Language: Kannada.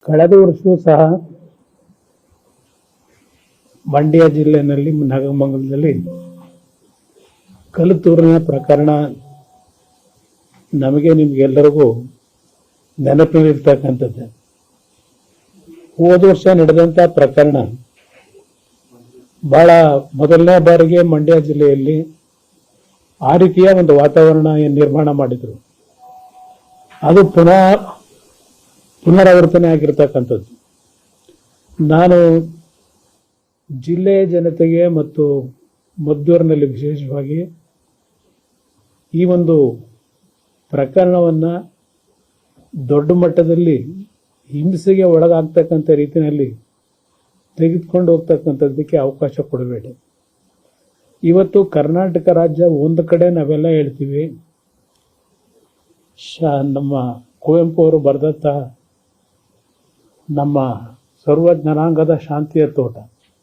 ಕಳೆದ ವರ್ಷವೂ ಸಹ ಮಂಡ್ಯ ಜಿಲ್ಲೆಯಲ್ಲಿ ನಾಗಮಂಗಲದಲ್ಲಿ ಕಲ್ಲುತೂರಿನ ಪ್ರಕರಣ ನಮಗೆ ನಿಮಗೆಲ್ಲರಿಗೂ ನೆನಪಿನಿರ್ತಕ್ಕಂಥದ್ದು. ಹೋದ ವರ್ಷ ನಡೆದಂಥ ಪ್ರಕರಣ ಬಹಳ ಮೊದಲನೇ ಬಾರಿಗೆ ಮಂಡ್ಯ ಜಿಲ್ಲೆಯಲ್ಲಿ ಆ ರೀತಿಯ ಒಂದು ವಾತಾವರಣ ನಿರ್ಮಾಣ ಮಾಡಿದ್ರು. ಅದು ಪುನರಾವರ್ತನೆ ಆಗಿರ್ತಕ್ಕಂಥದ್ದು. ನಾನು ಜಿಲ್ಲೆಯ ಜನತೆಗೆ ಮತ್ತು ಮದ್ದೂರಿನಲ್ಲಿ ವಿಶೇಷವಾಗಿ ಈ ಒಂದು ಪ್ರಕರಣವನ್ನು ದೊಡ್ಡ ಮಟ್ಟದಲ್ಲಿ ಹಿಂಸೆಗೆ ಒಳಗಾಗ್ತಕ್ಕಂಥ ರೀತಿಯಲ್ಲಿ ತೆಗೆದುಕೊಂಡು ಹೋಗ್ತಕ್ಕಂಥದ್ದಕ್ಕೆ ಅವಕಾಶ ಕೊಡಬೇಡಿ. ಇವತ್ತು ಕರ್ನಾಟಕ ರಾಜ್ಯ ಒಂದು ಕಡೆ ನಾವೆಲ್ಲ ಹೇಳ್ತೀವಿ, ನಮ್ಮ ಕುವೆಂಪು ಅವರು ಬರೆದಂಥ ನಮ್ಮ ಸರ್ವ ಜನಾಂಗದ ಶಾಂತಿಯ ತೋಟ,